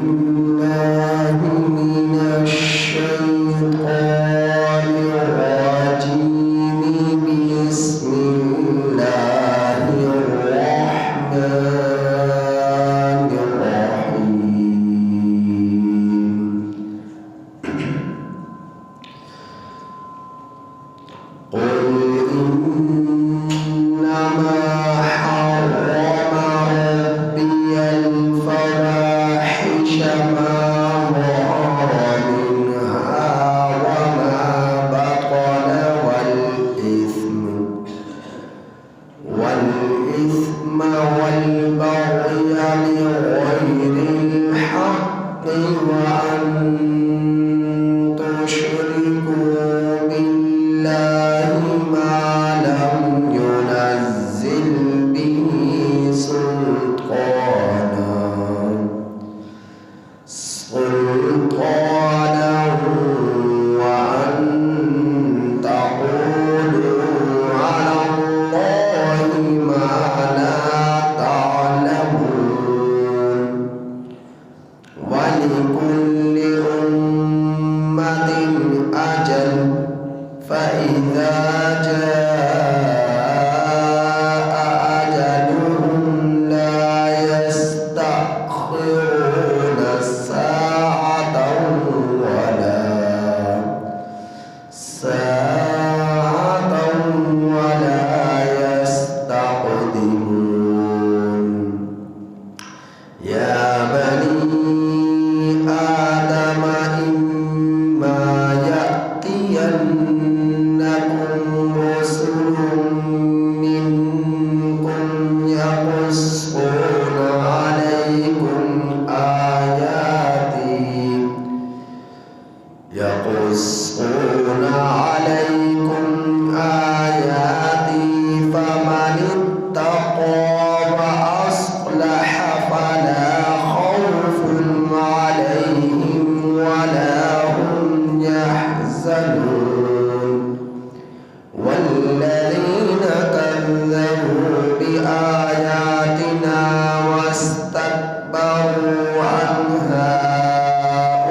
الله من الشيطان الرجيم. بسم الله الرحمن الرحيم. قل إنما حرم ربي الفواحش ما ظهر منها وما بطن والإثم والبغي بغير الحق وأن تشركوا بالله ما لم ينزل به سلطانا وأن تقولوا على الله ما لا تعلمون. ولكل أمة أجل فإذا جاء أجلهم لا يستأخرون ساعة ولا يستقدمون. يا بني آدم إما يأتينكم رسل منكم يقصون عليكم آياتي فمن اتقى وأصلح فلا خوف عليهم ولا هم يحزنون. والذين كذبوا بآياتنا واستكبروا عنها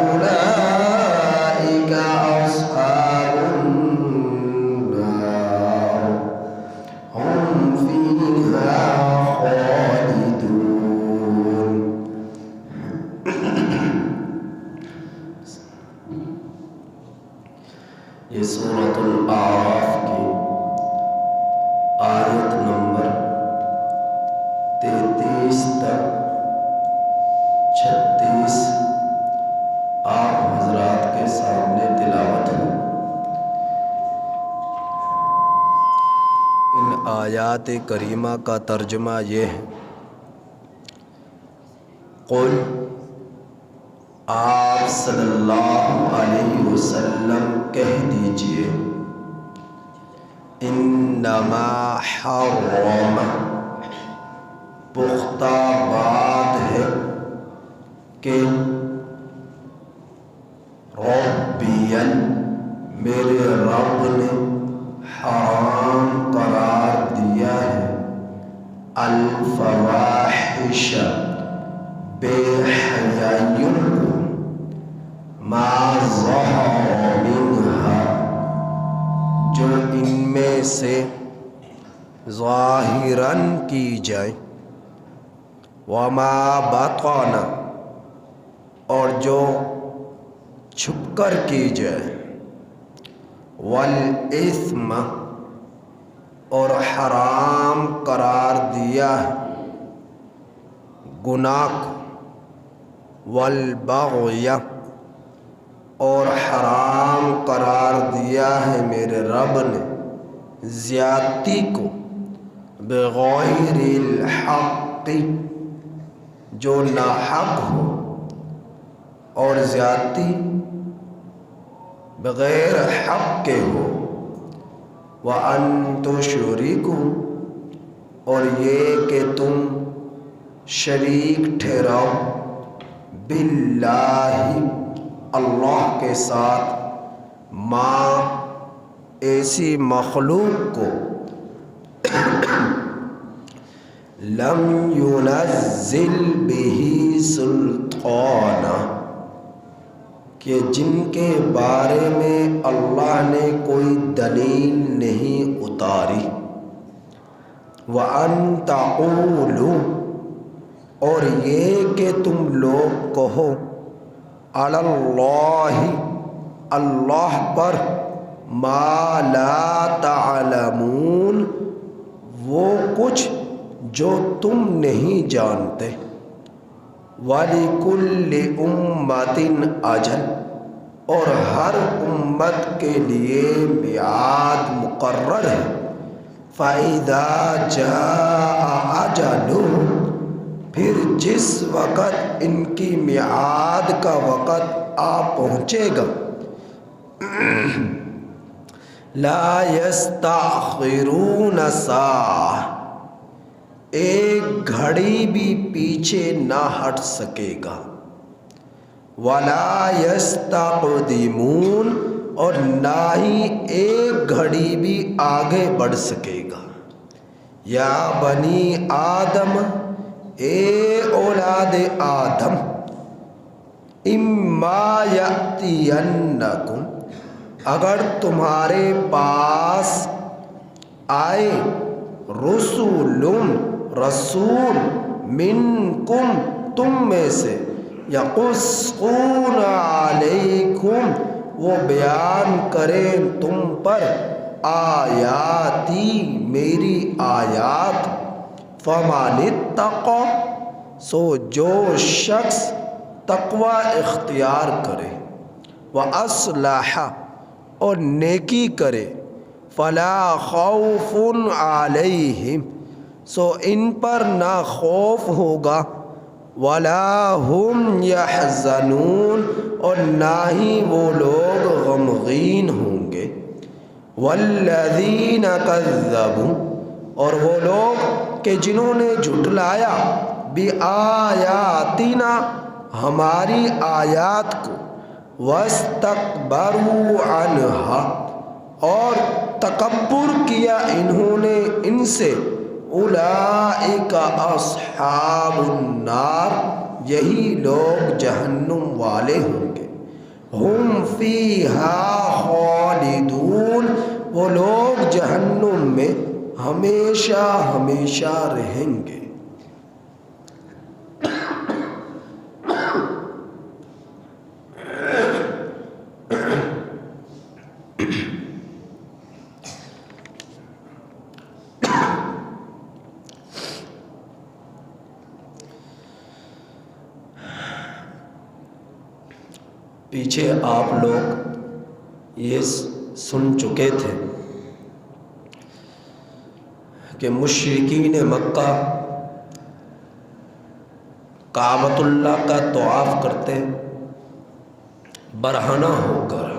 أولئك أصحاب النار هم فيها خالدون. یہ سورۃ الاعراف کی آیت نمبر 33 تک 36 آپ حضرات کے سامنے تلاوت ہے. ان آیات کریمہ کا ترجمہ یہ ہے: قل، آپ صلی اللہ علیہ وسلم کہہ دیجئے، انما حرم، پختہ بات ہے کہ ربی، میرے رب نے حرام قرار دیا ہے، الفواحش، بے حیائیوں کو، ما ظہر منہا، جو ان میں سے ظاہراً کی جائے، وما بطن، اور جو چھپ کر کی جائے، والإثم، اور حرام قرار دیا ہے گناہ کو، والبغی، اور حرام قرار دیا ہے میرے رب نے زیادتی کو، بغیر الحق، جو ناحق ہو، اور زیادتی بغیر حق کے ہو، وَأَن تُشْرِكُوا، اور یہ کہ تم شریک ٹھہراؤ، باللہ، اللہ کے ساتھ، ماں، ایسی مخلوق کو لم ينزل به سلطان، کہ جن کے بارے میں اللہ نے کوئی دلیل نہیں اتاری، وَأَن تَقُولُوا، اور یہ کہ تم لوگ کہو، عَلَى اللَّهِ، اللہ پر، ما لا تعلمون، وہ کچھ جو تم نہیں جانتے، وَلِكُلِّ أُمَّةٍ أَجَلٌ، اور ہر امت کے لیے میعاد مقرر ہے، فَإِذَا جَاءَ أَجَلُهُمْ، پھر جس وقت ان کی میعاد کا وقت آ پہنچے گا، لا يستأخرون ساعة، ایک گھڑی بھی پیچھے نہ ہٹ سکے گا، ولا يستقدمون، اور نہ ہی ایک گھڑی بھی آگے بڑھ سکے گا۔ یا بنی آدم، اے اولاد آدم، اما یأتینکم، اگر تمہارے پاس آئے، رسول منکم، تم میں سے، یقصون علیکم، وہ بیان کریں تم پر، آیاتی، میری آیات، فمن اتقی، سو جو شخص تقوی اختیار کرے، وَأَصْلَحَ، اور نیکی کرے، فَلَا خَوْفٌ عَلَيْهِمْ، سو ان پر نہ خوف ہوگا، وَلَا هُمْ يَحْزَنُونَ، اور نہ ہی وہ لوگ غمگین ہوں گے، وَالَّذِينَ كَذَّبُوا، اور وہ لوگ کہ جنہوں نے جھٹلایا، بِآیاتِنَا، ہماری آیات کو، وَاسْتَكْبَرُوا عَنْهَا، اور تکبر کیا انہوں نے ان سے، اولئک اصحاب النار، یہی لوگ جہنم والے ہوں گے، ہم فیہا خالدون، وہ لوگ جہنم میں ہمیشہ ہمیشہ رہیں گے۔ پیچھے آپ لوگ یہ سن چکے تھے کہ مشرکین مکہ کعبۃ اللہ کا طواف کرتے برہنہ ہو کر،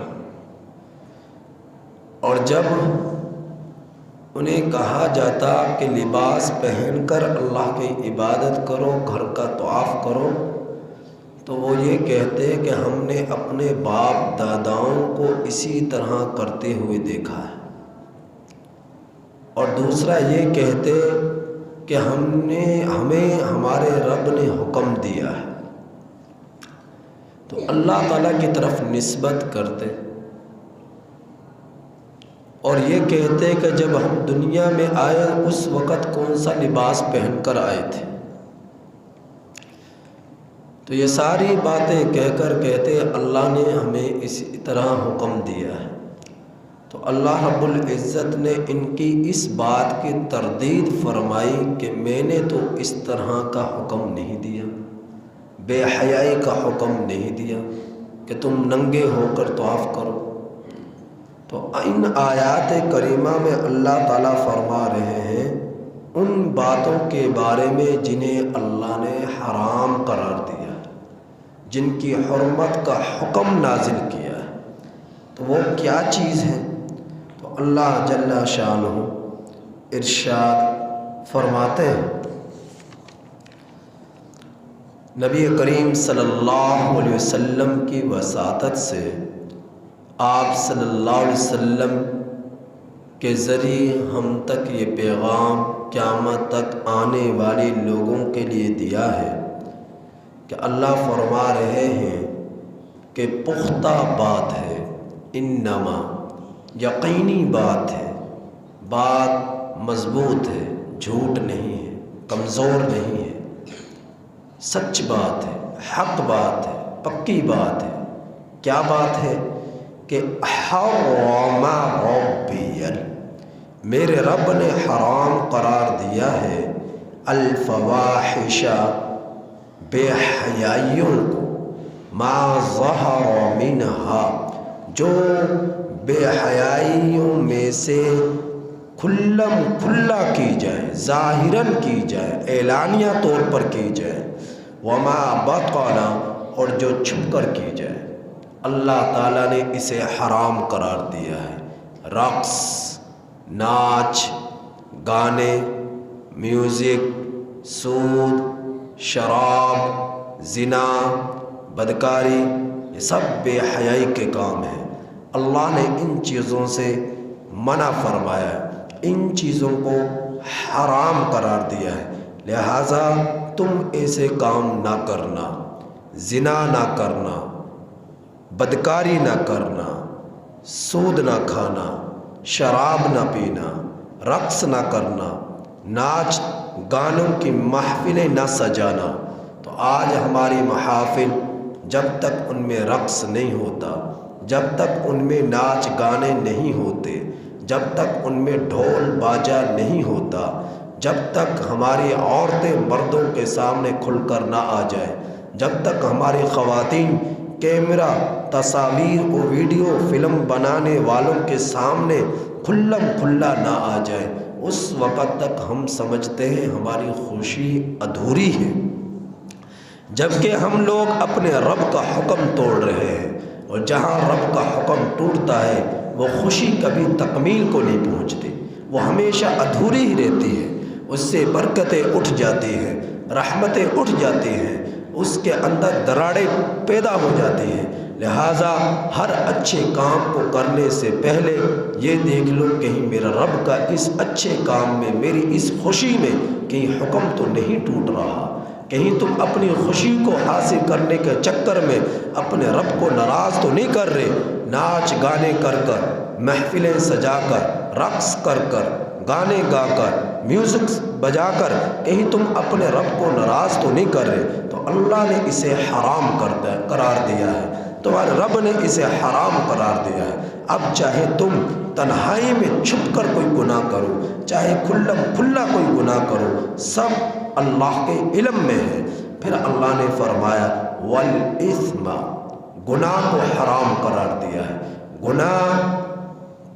اور جب انہیں کہا جاتا کہ لباس پہن کر اللہ کی عبادت کرو، گھر کا طواف کرو، تو وہ یہ کہتے کہ ہم نے اپنے باپ داداؤں کو اسی طرح کرتے ہوئے دیکھا ہے، اور دوسرا یہ کہتے کہ ہمیں ہمارے رب نے حکم دیا ہے، تو اللہ تعالیٰ کی طرف نسبت کرتے، اور یہ کہتے کہ جب ہم دنیا میں آئے اس وقت کون سا لباس پہن کر آئے تھے، تو یہ ساری باتیں کہہ کر کہتے اللہ نے ہمیں اسی طرح حکم دیا ہے، تو اللہ رب العزت نے ان کی اس بات کی تردید فرمائی کہ میں نے تو اس طرح کا حکم نہیں دیا، بے حیائی کا حکم نہیں دیا کہ تم ننگے ہو کر طواف کرو۔ تو ان آیات کریمہ میں اللہ تعالیٰ فرما رہے ہیں ان باتوں کے بارے میں جنہیں اللہ نے حرام قرار دیا ہے، جن کی حرمت کا حکم نازل کیا ہے، تو وہ کیا چیز ہے؟ تو اللہ جل شانہ ارشاد فرماتے ہیں، نبی کریم صلی اللہ علیہ وسلم کی وساطت سے آپ صلی اللہ علیہ وسلم کے ذریعے ہم تک یہ پیغام قیامت تک آنے والے لوگوں کے لیے دیا ہے کہ اللہ فرما رہے ہیں کہ پختہ بات ہے، انما یقینی بات ہے، بات مضبوط ہے، جھوٹ نہیں ہے، کمزور نہیں ہے، سچ بات ہے، حق بات ہے، پکی بات ہے۔ کیا بات ہے؟ کہ حرم ربی، میرے رب نے حرام قرار دیا ہے الفواحش، بے حیائیوں کو، ما ظہر منہا، جو بے حیائیوں میں سے کھلم کھلا کی جائے، ظاہراً کی جائے، اعلانیہ طور پر کی جائے، وما بطن، اور جو چھپ کر کی جائے۔ اللہ تعالیٰ نے اسے حرام قرار دیا ہے۔ رقص، ناچ گانے، میوزک، سود، شراب، زنا، بدکاری، یہ سب بے حیائی کے کام ہیں۔ اللہ نے ان چیزوں سے منع فرمایا ہے، ان چیزوں کو حرام قرار دیا ہے، لہٰذا تم ایسے کام نہ کرنا، زنا نہ کرنا، بدکاری نہ کرنا، سود نہ کھانا، شراب نہ پینا، رقص نہ کرنا، ناچ گانوں کی محفلیں نہ سجانا۔ تو آج ہماری محافل جب تک ان میں رقص نہیں ہوتا، جب تک ان میں ناچ گانے نہیں ہوتے، جب تک ان میں ڈھول باجا نہیں ہوتا، جب تک ہماری عورتیں مردوں کے سامنے کھل کر نہ آ جائے، جب تک ہماری خواتین کیمرہ، تصاویر و ویڈیو فلم بنانے والوں کے سامنے کھلم کھلا نہ آ جائے، اس وقت تک ہم سمجھتے ہیں ہماری خوشی ادھوری ہے، جبکہ ہم لوگ اپنے رب کا حکم توڑ رہے ہیں، اور جہاں رب کا حکم ٹوٹتا ہے وہ خوشی کبھی تکمیل کو نہیں پہنچتی، وہ ہمیشہ ادھوری ہی رہتی ہے، اس سے برکتیں اٹھ جاتی ہیں، رحمتیں اٹھ جاتی ہیں، اس کے اندر دراڑیں پیدا ہو جاتی ہیں۔ لہٰذا ہر اچھے کام کو کرنے سے پہلے یہ دیکھ لو کہیں میرا رب کا اس اچھے کام میں، میری اس خوشی میں کہیں حکم تو نہیں ٹوٹ رہا، کہیں تم اپنی خوشی کو حاصل کرنے کے چکر میں اپنے رب کو ناراض تو نہیں کر رہے۔ ناچ گانے کر کر، محفلیں سجا کر، رقص کر کر، گانے گا کر، میوزک بجا کر کہیں تم اپنے رب کو ناراض تو نہیں کر رہے؟ تو اللہ نے اسے حرام قرار دیا ہے، تمہارے رب نے اسے حرام قرار دیا ہے۔ اب چاہے تم تنہائی میں چھپ کر کوئی گناہ کرو، چاہے کھلم کھلا کوئی گناہ کرو، سب اللہ کے علم میں ہے۔ پھر اللہ نے فرمایا والإثم، گناہ کو حرام قرار دیا ہے۔ گناہ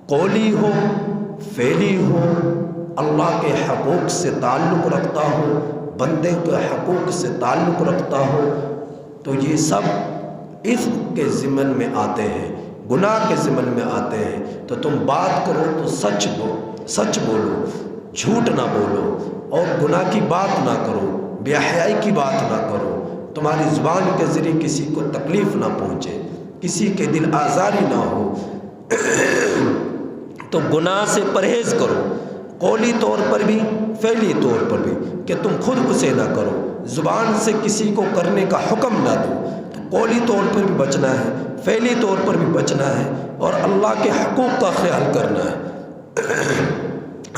قولی ہو، فعلی ہو، اللہ کے حقوق سے تعلق رکھتا ہو، بندے کے حقوق سے تعلق رکھتا ہو، تو یہ سب اثم کے ضمن میں آتے ہیں، گناہ کے ضمن میں آتے ہیں۔ تو تم بات کرو تو سچ بولو، جھوٹ نہ بولو، اور گناہ کی بات نہ کرو، بے حیائی کی بات نہ کرو، تمہاری زبان کے ذریعے کسی کو تکلیف نہ پہنچے، کسی کے دل آزاری نہ ہو، تو گناہ سے پرہیز کرو، قولی طور پر بھی، فعلی طور پر بھی، کہ تم خود اسے نہ کرو، زبان سے کسی کو کرنے کا حکم نہ دو، تو قولی طور پر بھی بچنا ہے، فعلی طور پر بھی بچنا ہے، اور اللہ کے حقوق کا خیال کرنا ہے۔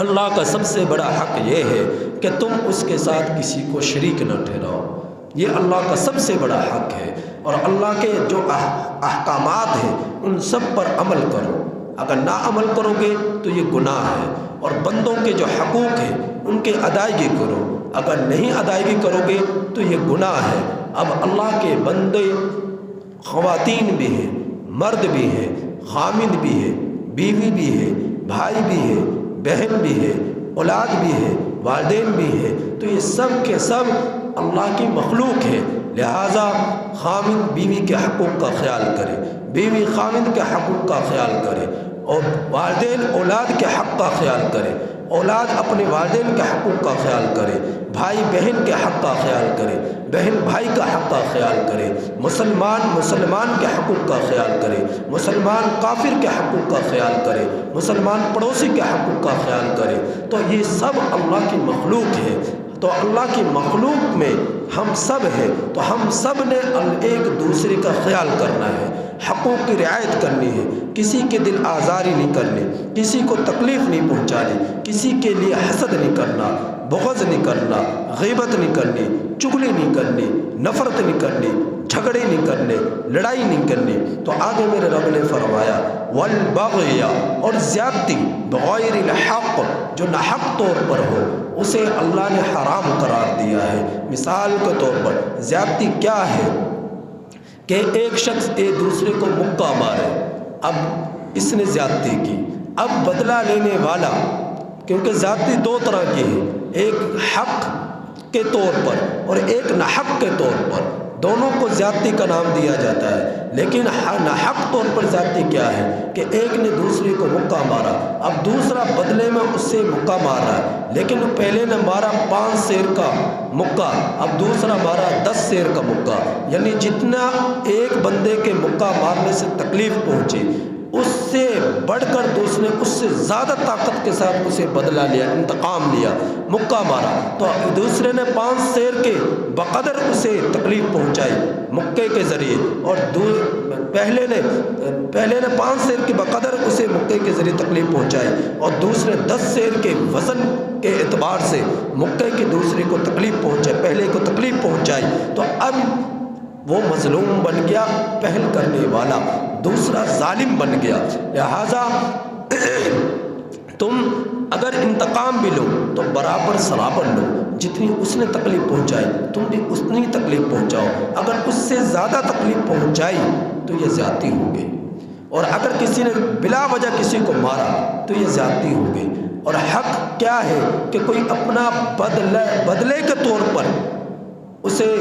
اللہ کا سب سے بڑا حق یہ ہے کہ تم اس کے ساتھ کسی کو شریک نہ ٹھہراؤ، یہ اللہ کا سب سے بڑا حق ہے، اور اللہ کے جو احکامات ہیں ان سب پر عمل کرو، اگر نہ عمل کرو گے تو یہ گناہ ہے، اور بندوں کے جو حقوق ہیں ان کے ادائیگی کرو، اگر نہیں ادائیگی کرو گے تو یہ گناہ ہے۔ اب اللہ کے بندے خواتین بھی ہیں، مرد بھی ہیں، خامند بھی ہے، بیوی بھی ہے، بھائی بھی ہے، بہن بھی ہے، اولاد بھی ہے، والدین بھی ہے، تو یہ سب کے سب اللہ کی مخلوق ہے، لہٰذا خامند بیوی کے حقوق کا خیال کرے، بیوی خامند کے حقوق کا خیال کرے، اور والدین اولاد کے حق کا خیال کرے، اولاد اپنے والدین کے حقوق کا خیال کرے، بھائی بہن کے حق کا خیال کرے، بہن بھائی کا حق کا خیال کرے، مسلمان کے حقوق کا خیال کرے، مسلمان کافر کے حقوق کا خیال کرے، مسلمان پڑوسی کے حقوق کا خیال کرے۔ تو یہ سب اللہ کی مخلوق ہے، تو اللہ کی مخلوق میں ہم سب ہیں، تو ہم سب نے ایک دوسرے کا خیال کرنا ہے، حقوق کی رعایت کرنی ہے، کسی کے دل آزاری نہیں کرنی، کسی کو تکلیف نہیں پہنچانی، کسی کے لیے حسد نہیں کرنا، بغض نہیں کرنا، غیبت نہیں کرنی، چغلی نہیں کرنی، نفرت نہیں کرنی، جھگڑے نہیں کرنے، لڑائی نہیں کرنی۔ تو آگے میرے رب نے فرمایا والبغی، اور زیادتی بغیر الحق، جو ناحق طور پر ہو اسے اللہ نے حرام قرار دیا ہے۔ مثال کے طور پر زیادتی کیا ہے کہ ایک شخص ایک دوسرے کو مکہ مارے، اب اس نے زیادتی کی، اب بدلہ لینے والا، کیونکہ زیادتی دو طرح کی ہے، ایک حق کے طور پر اور ایک ناحق کے طور پر، دونوں کو زیادتی کا نام دیا جاتا ہے۔ لیکن ناحق طور پر زیادتی کیا ہے کہ ایک نے دوسرے کو مکہ مارا، اب دوسرا بدلے میں اس سے مکہ مار رہا ہے، لیکن پہلے نے مارا 5 سیر کا مکہ، اب دوسرا مارا 10 سیر کا مکہ، یعنی جتنا ایک بندے کے مکہ مارنے سے تکلیف پہنچی اس سے بڑھ کر دوسرے اس سے زیادہ طاقت کے ساتھ اسے بدلہ لیا، انتقام لیا، مکہ مارا، تو دوسرے نے 5 سیر کے بقدر اسے تکلیف پہنچائی مکے کے ذریعے، اور پہلے نے 5 سیر کے بقدر اسے مکے کے ذریعے تکلیف پہنچائی، اور دوسرے 10 سیر کے وزن کے اعتبار سے مکے کے دوسرے کو تکلیف پہنچائی، پہلے کو تکلیف پہنچائی، تو اب وہ مظلوم بن گیا پہل کرنے والا، دوسرا ظالم بن گیا۔ لہذا تم اگر انتقام بھی لو تو برابر سرابر لو، جتنی اس نے تکلیف پہنچائی تم بھی اتنی تکلیف پہنچاؤ، اگر اس سے زیادہ تکلیف پہنچائی تو یہ زیادتی ہو گئی، اور اگر کسی نے بلا وجہ کسی کو مارا تو یہ زیادتی ہو گئی۔ اور حق کیا ہے کہ کوئی اپنا بدلے کے طور پر اسے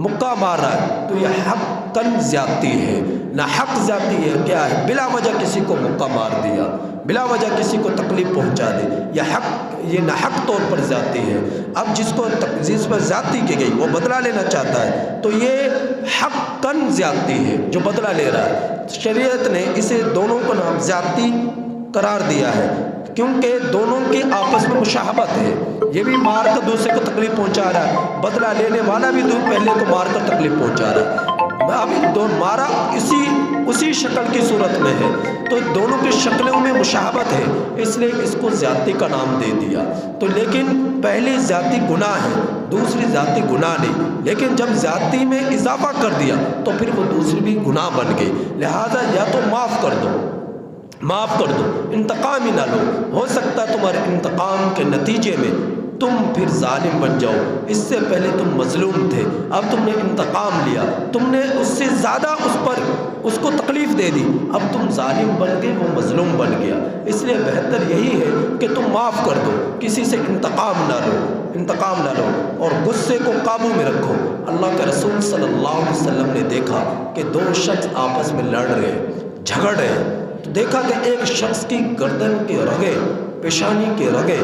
مکہ مار رہا ہے تو یہ حقاً زیادتی ہے۔ نہ حق زیادتی ہے کیا ہے، بلا وجہ کسی کو مکہ مار دیا، بلا وجہ کسی کو تکلیف پہنچا دی، یہ نہ حق طور پر زیادتی ہے۔ اب جس پر زیادتی کی گئی وہ بدلہ لینا چاہتا ہے تو یہ حقاً زیادتی ہے جو بدلہ لے رہا ہے۔ شریعت نے اسے دونوں کو نام زیادتی قرار دیا ہے، کیونکہ دونوں کی آپس میں مشابہت ہے، یہ بھی مار کر دوسرے کو تکلیف پہنچا رہا ہے، بدلہ لینے والا بھی پہلے کو مار کر تکلیف پہنچا رہا ہے، اب مارا اسی شکل کی صورت میں ہے، تو دونوں کی شکلوں میں مشابہت ہے، اس لیے اس کو زیادتی کا نام دے دیا۔ تو لیکن پہلی زیادتی گناہ ہے، دوسری زیادتی گناہ نہیں، لیکن جب زیادتی میں اضافہ کر دیا تو پھر وہ دوسری بھی گناہ بن گئی۔ لہذا یا تو معاف کر دو، انتقام ہی نہ لو، ہو سکتا ہے تمہارے انتقام کے نتیجے میں تم پھر ظالم بن جاؤ، اس سے پہلے تم مظلوم تھے، اب تم نے انتقام لیا، تم نے اس سے زیادہ اس کو تکلیف دے دی، اب تم ظالم بن گئے، وہ مظلوم بن گیا۔ اس لیے بہتر یہی ہے کہ تم معاف کر دو، کسی سے انتقام نہ لو اور غصے کو قابو میں رکھو۔ اللہ کے رسول صلی اللہ علیہ وسلم نے دیکھا کہ 2 شخص آپس میں لڑ رہے ہیں، جھگڑ رہے ہیں، تو دیکھا کہ ایک شخص کی گردن کے رگیں، پیشانی کے رگیں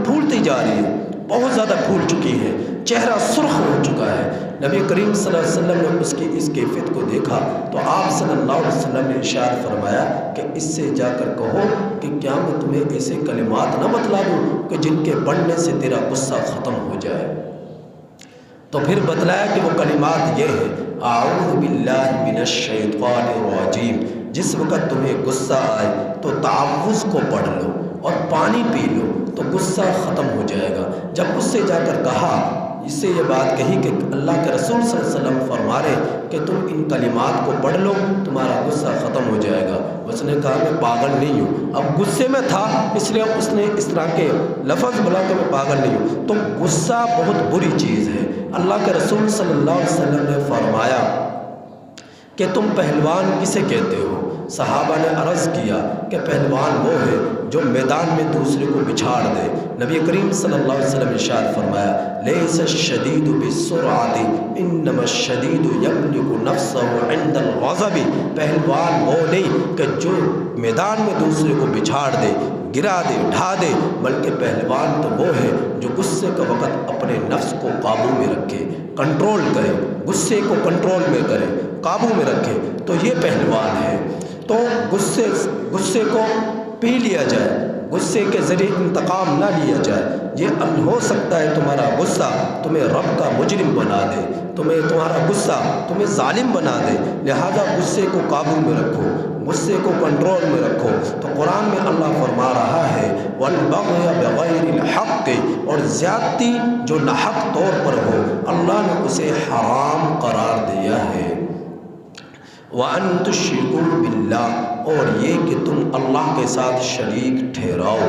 پھولتی جا رہی ہے، بہت زیادہ پھول چکی ہے، چہرہ سرخ ہو چکا ہے۔ نبی کریم صلی اللہ علیہ وسلم نے اس کی اس کیفیت کو دیکھا تو آپ صلی اللہ علیہ وسلم نے ارشاد فرمایا کہ اس سے جا کر کہو کہ کیا میں تمہیں ایسے کلمات نہ بتلا دوں کہ جن کے پڑھنے سے تیرا غصہ ختم ہو جائے۔ تو پھر بتلایا کہ وہ کلمات یہ ہے، اعوذ باللہ من الشیطان الرجیم، جس وقت تمہیں غصہ آئے تو تعوذ کو پڑھ لو اور پانی پی لو تو غصہ ختم ہو جائے گا۔ جب اس سے جا کر کہا، اس سے یہ بات کہی کہ اللہ کے رسول صلی اللہ علیہ وسلم فرما رہے کہ تم ان کلمات کو پڑھ لو تمہارا غصہ ختم ہو جائے گا۔ اس نے کہا میں پاگل نہیں ہوں، اب غصے میں تھا اس لیے اس نے اس طرح کے لفظ بولا کہ میں پاگل نہیں ہوں۔ تو غصہ بہت بری چیز ہے۔ اللہ کے رسول صلی اللہ علیہ وسلم نے فرمایا کہ تم پہلوان کسے کہتے ہو؟ صحابہ نے عرض کیا کہ پہلوان وہ ہے جو میدان میں دوسرے کو بچھاڑ دے۔ نبی کریم صلی اللہ علیہ وسلم نے ارشاد فرمایا لیس الشدید بالسرعۃ انما الشدید یملک نفسہ عند الغضب، پہلوان وہ نہیں کہ جو میدان میں دوسرے کو بچھاڑ دے، گرا دے، ڈھا دے، بلکہ پہلوان تو وہ ہے جو غصے کا وقت اپنے نفس کو قابو میں رکھے، کنٹرول کرے، غصے کو کنٹرول میں کرے، قابو میں رکھے، تو یہ پہلوان ہے۔ تو غصے کو پی لیا جائے، غصے کے ذریعے انتقام نہ لیا جائے۔ یہ ہو سکتا ہے تمہارا غصہ تمہیں رب کا مجرم بنا دے، تمہارا غصہ تمہیں ظالم بنا دے، لہذا غصے کو قابو میں رکھو، غصے کو کنٹرول میں رکھو۔ تو قرآن میں اللہ فرما رہا ہے وَالْبَغْيَ بِغَيْرِ الْحَقِّ، اور زیادتی جو ناحق طور پر ہو اللہ نے اسے حرام قرار دیا ہے۔ وَأَن تُشْرِكُوا بِاللَّهِ، اور یہ کہ تم اللہ کے ساتھ شریک ٹھہراؤ،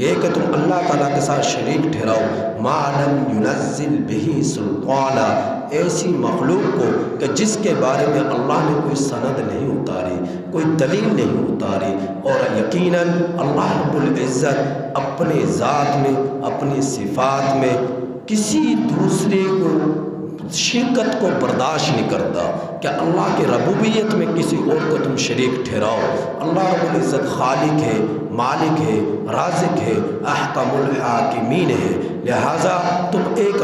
یہ کہ تم اللہ تعالیٰ کے ساتھ شریک ٹھہراؤ مَا لَمْ يُنَزِّلْ بِهِ سُلْطَانًا، ایسی مخلوق کو کہ جس کے بارے میں اللہ نے کوئی سند نہیں اتاری، کوئی دلیل نہیں اتاری۔ اور یقیناً اللہ رب العزت اپنے ذات میں، اپنی صفات میں کسی دوسرے کو شرکت کو برداشت نہیں کرتا کہ اللہ کے ربوبیت میں کسی اور کو تم شریک ٹھہراؤ۔ اللہ رب العزت خالق ہے، مالک ہے، رازق ہے، احکم الحاکمین ہے، لہٰذا تم ایک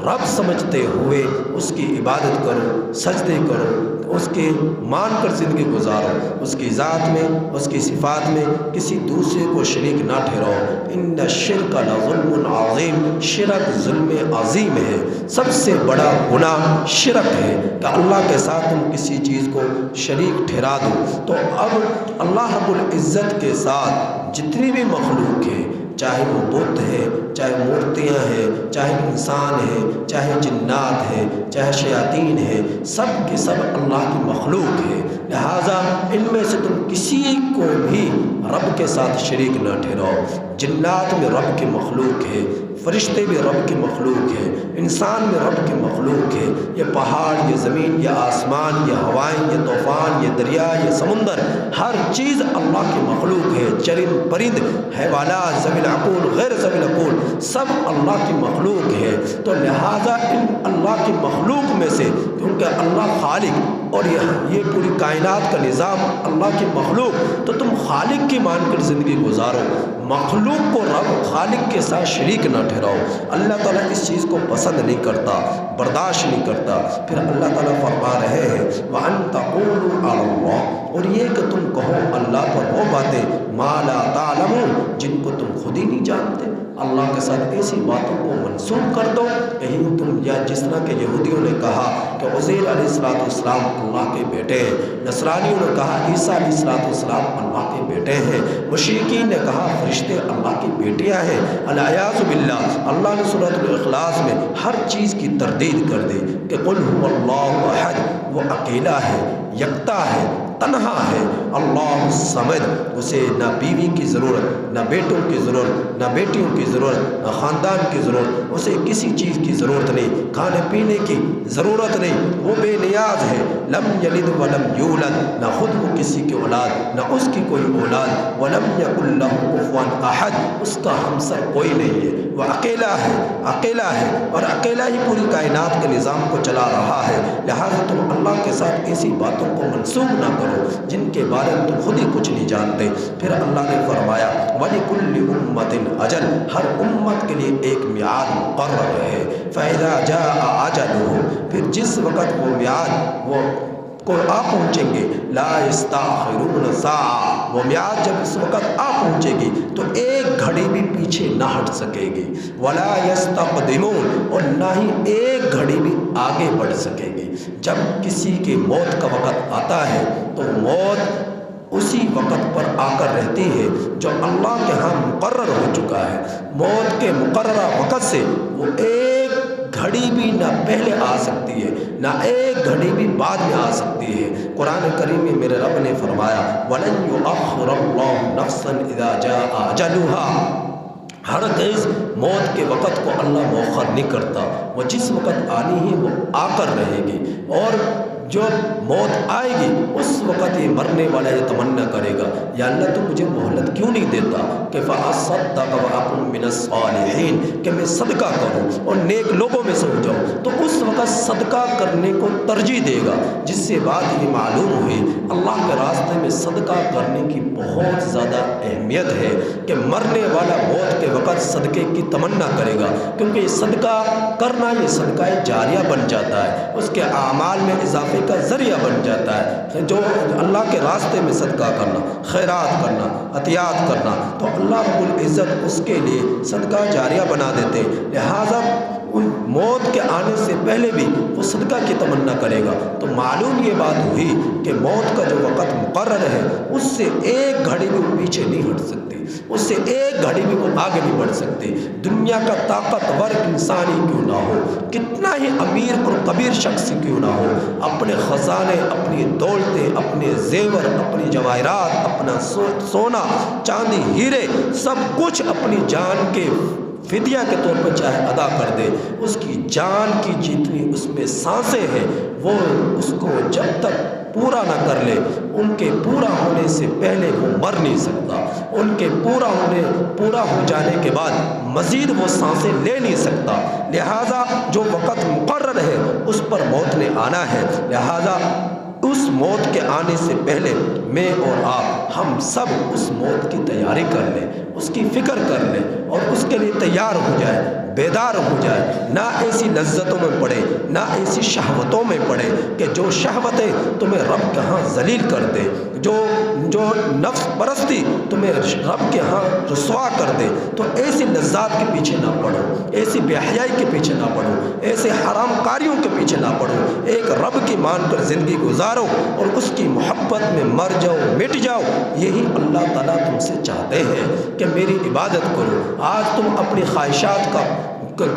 رب سمجھتے ہوئے اس کی عبادت کرو، سجدے کرو، اس کے مان کر زندگی گزارو، اس کی ذات میں، اس کی صفات میں کسی دوسرے کو شریک نہ ٹھہراؤ۔ ان الشرک لظلم عظیم، شرک ظلم عظیم ہے، سب سے بڑا گناہ شرک ہے کہ اللہ کے ساتھ تم کسی چیز کو شریک ٹھہرا دو۔ تو اب اللہ رب العزت کے ساتھ جتنی بھی مخلوق ہے، چاہے وہ بت ہے، چاہے مورتیاں ہیں، چاہے انسان ہے، چاہے جنات ہے، چاہے شیاطین ہے، سب کے سب اللہ کی مخلوق ہے، لہٰذا ان میں سے تم کسی کو بھی رب کے ساتھ شریک نہ ٹھہراؤ۔ جنات میں رب کی مخلوق ہے، فرشتے بھی رب کی مخلوق ہے، انسان میں رب کی مخلوق ہے، یہ پہاڑ، یہ زمین، یہ آسمان، یہ ہوائیں، یہ طوفان، یہ دریا، یہ سمندر، ہر چیز اللہ کی مخلوق ہے۔ چرند پرند، حیوانات، ذوی العقول، غیر ذوی العقول، سب اللہ کی مخلوق ہے۔ تو لہٰذا ان اللہ کی مخلوق میں سے، کیونکہ اللہ خالق اور یہ پوری کائنات کا نظام اللہ کی مخلوق، تو تم خالق کی مان کر زندگی گزارو، مخلوق کو رب خالق کے ساتھ شریک نہ ٹھہراؤ۔ اللہ تعالیٰ اس چیز کو پسند نہیں کرتا، برداشت نہیں کرتا۔ پھر اللہ تعالیٰ فرما رہے ہیں وَأَن تَقُولُوا عَلَى اللَّهِ، اور یہ کہ تم کہو اللہ پر وہ باتیں مَا لَا تَعْلَمُونَ، جن کو تم خود ہی نہیں جانتے۔ اللہ کے ساتھ ایسی باتوں کو منسوب کر دو کہیں تم، یا جس طرح کہ یہودیوں نے کہا کہ عزیر علیہ السلام اللہ کے بیٹے ہیں، نصرانیوں نے کہا عیسیٰ علیہ السلام اللہ کے بیٹے ہیں، مشرکین نے کہا فرشتے اللہ کی بیٹیاں ہیں، العیاذ باللہ۔ اللہ نے سورۃ الاخلاص میں ہر چیز کی تردید کر دی کہ قل هو اللہ احد، وہ اکیلا ہے، یکتا ہے، تنہا ہے، اللہ الصمد، اسے نہ بیوی کی ضرورت، نہ بیٹوں کی ضرورت، نہ بیٹیوں کی ضرورت، نہ خاندان کی ضرورت، اسے کسی چیز کی ضرورت نہیں، کھانے پینے کی ضرورت نہیں، وہ بے نیاز ہے، لم یلد ولم یولد، نہ خود وہ کسی کی اولاد، نہ اس کی کوئی اولاد، ولم یکن لہ کفوا احد، اس کا ہمسر کوئی نہیں ہے، وہ اکیلا ہے، اکیلا ہے، اور اکیلا ہی پوری کائنات کے نظام کو چلا رہا ہے۔ لہٰذا تم اللہ کے ساتھ ایسی باتوں کو منسوب نہ کرو جن کے بارے میں تم خود ہی کچھ نہیں جانتے۔ پھر اللہ نے فرمایا وَلِكُلِّ أُمَّةٍ، ہر ہر امت کے لیے ایک میعاد مقرر ہے، فَإِذَا جَاءَ أَجَلُهُمْ، پھر جس وقت وہ میعاد وہ کو آ پہنچیں گے، لا يستأخرون ساعة، وہ میعاد جب اس وقت آ پہنچے گی تو ایک گھڑی بھی پیچھے نہ ہٹ سکے گی، ولا يستقدمون، اور نہ ہی ایک گھڑی بھی آگے بڑھ سکے گی۔ جب کسی کی موت کا وقت آتا ہے تو موت اسی وقت پر آ کر رہتی ہے جو اللہ کے ہاں مقرر ہو چکا ہے۔ موت کے مقررہ وقت سے وہ ایک گھڑی بھی نہ پہلے آ سکتی ہے، نہ ایک گھڑی بھی بعد میں آ سکتی ہے۔ قرآن کریم میں میرے رب نے فرمایا وَلَن يُؤَخِّرَ اللَّهُ نَفْسًا إِذَا جَاءَ أَجَلُهَا، ہرگز موت کے وقت کو اللہ مؤخر نہیں کرتا، وہ جس وقت آنی ہے وہ آ کر رہے گی، اور جو موت آئے گی اس وقت یہ مرنے والا یہ تمنا کرے گا یا اللہ تو مجھے مہلت کیوں نہیں دیتا کہ فَأَصَّدَّقَ وَأَكُن مِّنَ الصَّالِحِينَ، کہ میں صدقہ کروں اور نیک لوگوں میں سے ہو جاؤں، تو اس وقت صدقہ کرنے کو ترجیح دے گا، جس سے بات یہ معلوم ہوئی اللہ کے راستے میں صدقہ کرنے کی بہت زیادہ اہمیت ہے کہ مرنے والا موت کے وقت صدقے کی تمنا کرے گا، کیونکہ یہ صدقہ کرنا یہ صدقہ جاریہ بن جاتا ہے، اس کے اعمال میں اضافے جانے کا ذریعہ بن جاتا ہے۔ جو اللہ کے راستے میں صدقہ کرنا، خیرات کرنا، عطیات کرنا، تو اللہ رب العزت اس کے لیے صدقہ جاریہ بنا دیتے۔ لہٰذا موت کے آنے سے پہلے بھی وہ صدقہ کی تمنا کرے گا۔ تو معلوم یہ بات ہوئی کہ موت کا جو وقت مقرر ہے اس سے ایک گھڑی بھی وہ پیچھے نہیں ہٹ سکتے، اس سے ایک گھڑی بھی وہ آگے نہیں بڑھ سکتے۔ دنیا کا طاقتور انسان ہی کیوں نہ ہو، کتنا ہی امیر اور کبیر شخص کیوں نہ ہو، اپنے خزانے، اپنی دولتیں، اپنے زیور، اپنی جواہرات، اپنا سونا چاندی ہیرے سب کچھ اپنی جان کے فدیہ کے طور پر چاہے ادا کر دے، اس کی جان کی جتنی اس میں سانسیں ہیں وہ اس کو جب تک پورا نہ کر لے، ان کے پورا ہونے سے پہلے وہ مر نہیں سکتا، ان کے پورا ہو جانے کے بعد مزید وہ سانسیں لے نہیں سکتا۔ لہٰذا جو وقت مقرر ہے اس پر موت نے آنا ہے۔ لہٰذا اس موت کے آنے سے پہلے میں اور آپ ہم سب اس موت کی تیاری کر لیں، اس کی فکر کر لیں اور اس کے لیے تیار ہو جائے، بیدار ہو جائے، نہ ایسی لذتوں میں پڑے، نہ ایسی شہوتوں میں پڑے کہ جو شہوتیں تمہیں رب کے ہاں ذلیل کر دے، جو نفس پرستی تمہیں رب کے ہاں رسوا کر دے۔ تو ایسی لذات کے پیچھے نہ پڑو، ایسی بے حیائی کے پیچھے نہ پڑو، ایسے حرام کاریوں کے پیچھے نہ پڑو، ایک رب کی مان کر زندگی گزارو اور اس کی محبت میں مر جاؤ، مٹ جاؤ۔ یہی اللہ تعالیٰ تم سے چاہتے ہیں کہ میری عبادت کرو۔ آج تم اپنی خواہشات کا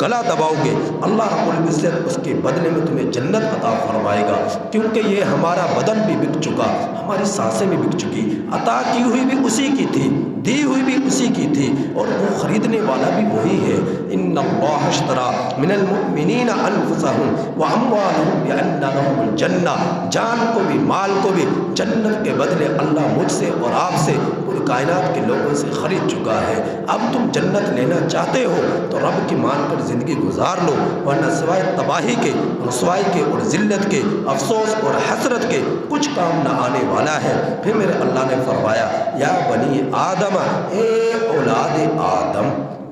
گلا دباؤ گے، اللہ رب العزت اس کے بدلے میں تمہیں جنت عطا فرمائے گا، کیونکہ یہ ہمارا بدن بھی بک چکا، ہماری سانسیں بھی بک چکی، عطا کی ہوئی بھی اسی کی تھی، دی ہوئی بھی اسی کی تھی، اور وہ خریدنے والا بھی وہی ہے۔ ان اللہ اشترى من المؤمنین انفسهم واموالهم بان لهم الجنہ، جان کو بھی مال کو بھی جنت کے بدلے اللہ مجھ سے اور آپ سے پوری کائنات کے لوگوں سے خرید چکا ہے۔ اب تم جنت لینا چاہتے ہو تو رب کی مان کر زندگی گزار لو، ورنہ سوائے تباہی کے، رسوائی کے اور ذلت کے، افسوس اور حسرت کے کچھ کام نہ آنے والا ہے۔ پھر میرے اللہ نے فرمایا یا بنی آدم، اے اولاد آدم،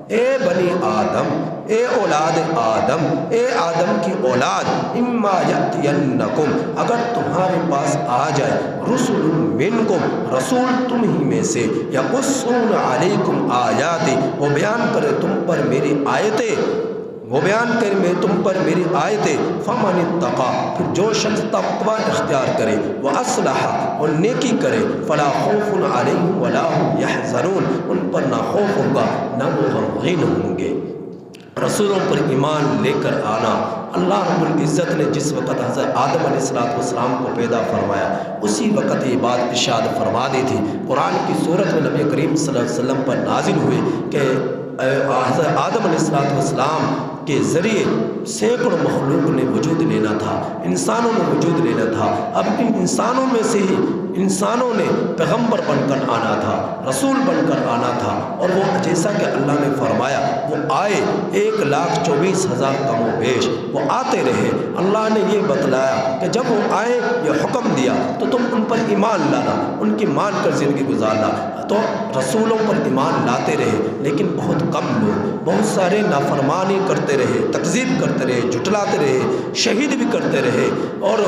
اے بنی آدم، اے اولاد آدم، اے آدم کی اولاد، اما یأتینکم، اگر تمہارے پاس آ جائے رسول منکم، رسول تم ہی میں سے، یقصون علیکم آیاتی، وہ بیان کرے تم پر میری آیتیں، وہ بیان کرے میں تم پر میری آیتیں، فمن اتقی، پھر جو شخص تقوی اختیار کرے، واصلح، اور نیکی کرے، فلا خوف علیہم ولا هم یحزنون، ان پر نہ خوف ہوگا نہ وہ غمگین ہوں گے۔ رسولوں پر ایمان لے کر آنا، اللہ رب العزت نے جس وقت حضرت آدم علیہ السلام کو پیدا فرمایا اسی وقت یہ بات ارشاد فرما دی تھی۔ قرآن کی صورت میں نبی کریم صلی اللہ علیہ وسلم پر نازل ہوئی کہ حضرت آدم علیہ السلام کے ذریعے سینکڑوں مخلوق نے وجود لینا تھا، انسانوں نے وجود لینا تھا۔ اب ان انسانوں میں سے ہی انسانوں نے پیغمبر بن کر آنا تھا، رسول بن کر آنا تھا، اور وہ جیسا کہ اللہ نے فرمایا وہ آئے 1,24,000 کم و بیش، وہ آتے رہے۔ اللہ نے یہ بتلایا کہ جب وہ آئے یہ حکم دیا تو تم ان پر ایمان لانا، ان کی مان کر زندگی گزارنا۔ تو رسولوں پر ایمان لاتے رہے، لیکن بہت کم لوگ، بہت سارے نافرمانی کرتے رہے، تکذیب کرتے رہے، جھٹلاتے رہے، شہید بھی کرتے رہے اور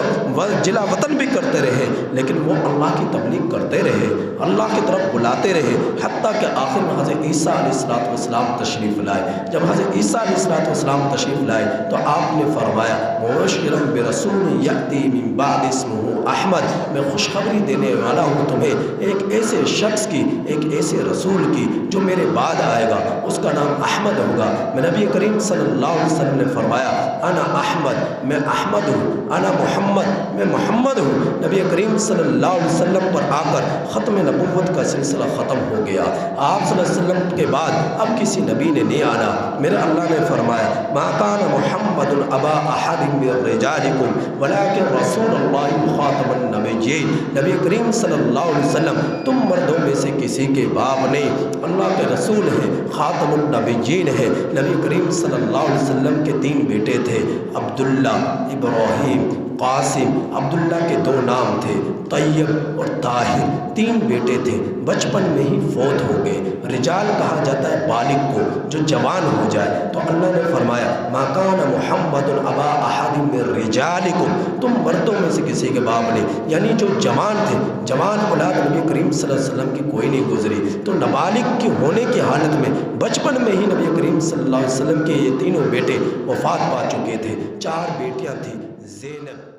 جلا وطن بھی کرتے رہے، لیکن وہ اللہ کی تبلیغ کرتے رہے، اللہ کی طرف بلاتے رہے، حتیٰ کہ آخر میں حضرت عیسیٰ علیہ السلام تشریف لائے۔ جب حضرت عیسیٰ علیہ السلام تشریف لائے تو آپ نے فرمایا مبشرا برسول یأتی من بعد اسمہ احمد، میں خوشخبری دینے والا ہوں تمہیں ایک ایسے شخص کی، ایک ایسے رسول کی جو میرے بعد آئے گا، اس کا نام احمد ہوگا۔ میں نبی کریم صلی اللہ علیہ وسلم نے فرمایا انا احمد، میں احمد ہوں، انا محمد، میں محمد ہوں۔ نبی کریم صلی اللہ علیہ وسلم پر آ کر ختم نبوت کا سلسلہ ختم ہو گیا۔ آپ صلی اللہ علیہ وسلم کے بعد اب کسی نبی نے نہیں آنا۔ میرے اللہ نے فرمایا ما کان محمد ابا احد من رجالکم ولکن رسول اللہ خاتم النبیین، نبی کریم صلی اللہ علیہ وسلم تم مردوں میں سے کسی کے باپ نہیں، اللہ کے رسول ہیں، خاتم النبیین ہے۔ نبی کریم صلی اللہ علیہ وسلم کے 3 بیٹے تھے، عبداللہ، ابراہیم، قاسم، عبداللہ کے 2 نام تھے، طیب اور طاہر، 3 بیٹے تھے، بچپن میں ہی فوت ہو گئے۔ رجال کہا جاتا ہے بالغ کو جو جوان ہو جائے، تو اللہ نے فرمایا ما کان محمد ابا احد من رجالکم، تم مردوں میں سے کسی کے باپ نہیں، یعنی جو جوان تھے، جوان اولاد نبی کریم صلی اللہ علیہ وسلم کی کوئی نہیں گزری۔ تو نابالغ کی ہونے کی حالت میں بچپن میں ہی نبی کریم صلی اللہ علیہ وسلم کے یہ تینوں بیٹے وفات پا چکے تھے۔ 4 بیٹیاں تھیں، زینب